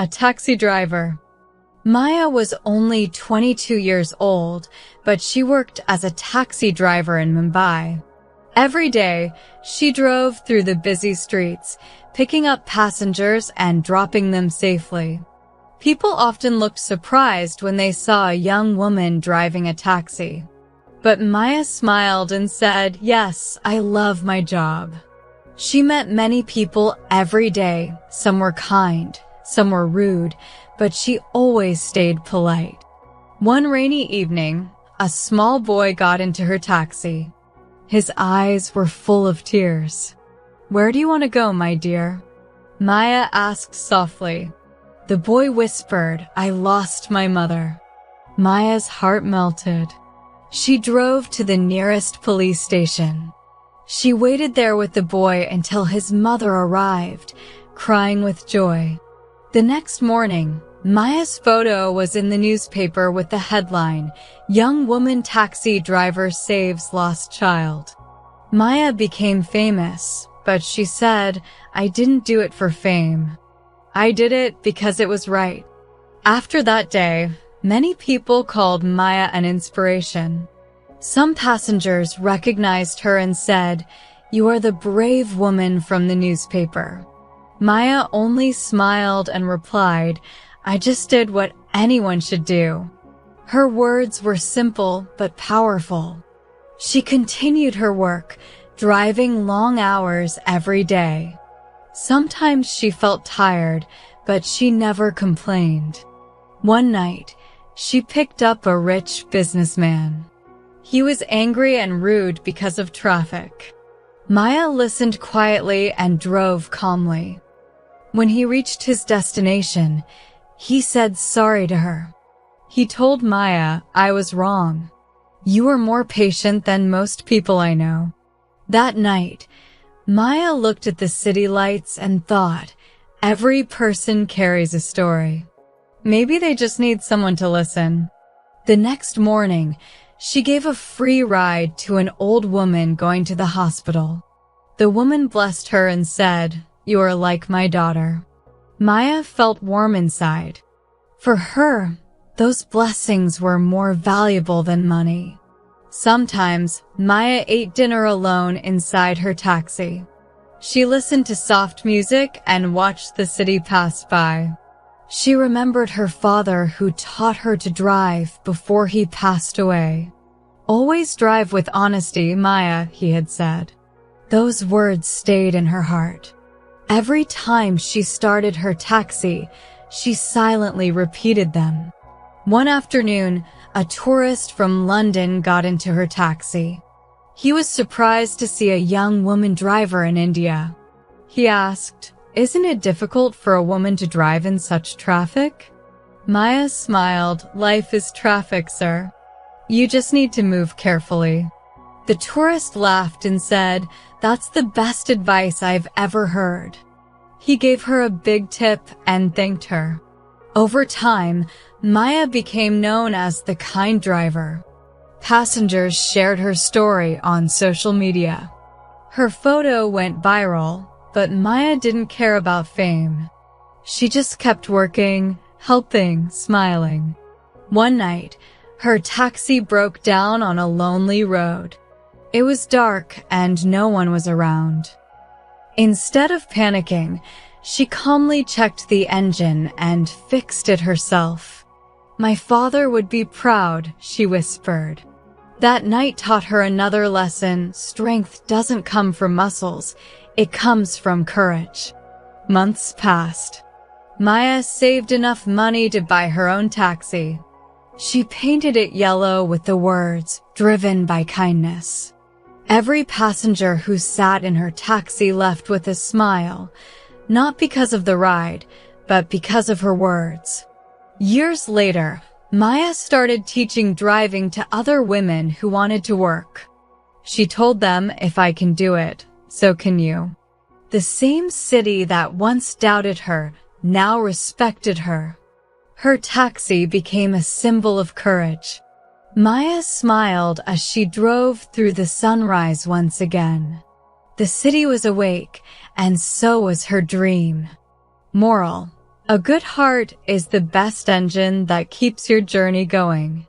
a taxi driver. Maya was only 22 years old, but she worked as a taxi driver in Mumbai. Every day, she drove through the busy streets, picking up passengers and dropping them safely. People often looked surprised when they saw a young woman driving a taxi. But Maya smiled and said, "Yes, I love my job." She met many people every day. Some were kind, some were rude, but she always stayed polite. One rainy evening, a small boy got into her taxi. His eyes were full of tears. "Where do you want to go, my dear?" Maya asked softly. The boy whispered, "I lost my mother." Maya's heart melted. She drove to the nearest police station. She waited there with the boy until his mother arrived, crying with joy. The next morning, Maya's photo was in the newspaper with the headline, "Young Woman Taxi Driver Saves Lost Child." Maya became famous, but she said, "I didn't do it for fame. I did it because it was right." After that day, many people called Maya an inspiration. Some passengers recognized her and said, "You are the brave woman from the newspaper." Maya only smiled and replied, "I just did what anyone should do." Her words were simple but powerful. She continued her work, driving long hours every day. Sometimes she felt tired, but she never complained. One night, she picked up a rich businessman. He was angry and rude because of traffic. Maya listened quietly and drove calmly. When he reached his destination, he said sorry to her. He told Maya, "I was wrong. You are more patient than most people I know." That night, Maya looked at the city lights and thought, every person carries a story. Maybe they just need someone to listen. The next morning, she gave a free ride to an old woman going to the hospital. The woman blessed her and said, "You are like my daughter." Maya felt warm inside. For her, those blessings were more valuable than money. Sometimes, Maya ate dinner alone inside her taxi. She listened to soft music and watched the city pass by. She remembered her father who taught her to drive before he passed away. "Always drive with honesty, Maya," he had said. Those words stayed in her heart. Every time she started her taxi, she silently repeated them. One afternoon, a tourist from London got into her taxi. He was surprised to see a young woman driver in India. He asked, "Isn't it difficult for a woman to drive in such traffic?" Maya smiled, "Life is traffic, sir. You just need to move carefully." The tourist laughed and said, "That's the best advice I've ever heard." He gave her a big tip and thanked her. Over time, Maya became known as the kind driver. Passengers shared her story on social media. Her photo went viral, but Maya didn't care about fame. She just kept working, helping, smiling. One night, her taxi broke down on a lonely road. It was dark and no one was around. Instead of panicking, she calmly checked the engine and fixed it herself. "My father would be proud," she whispered. That night taught her another lesson: strength doesn't come from muscles, it comes from courage. Months passed. Maya saved enough money to buy her own taxi. She painted it yellow with the words, "Driven by kindness." Every passenger who sat in her taxi left with a smile, not because of the ride, but because of her words. Years later, Maya started teaching driving to other women who wanted to work. She told them, "If I can do it, so can you." The same city that once doubted her now respected her. Her taxi became a symbol of courage. Maya smiled as she drove through the sunrise once again. The city was awake, and so was her dream. Moral: A good heart is the best engine that keeps your journey going.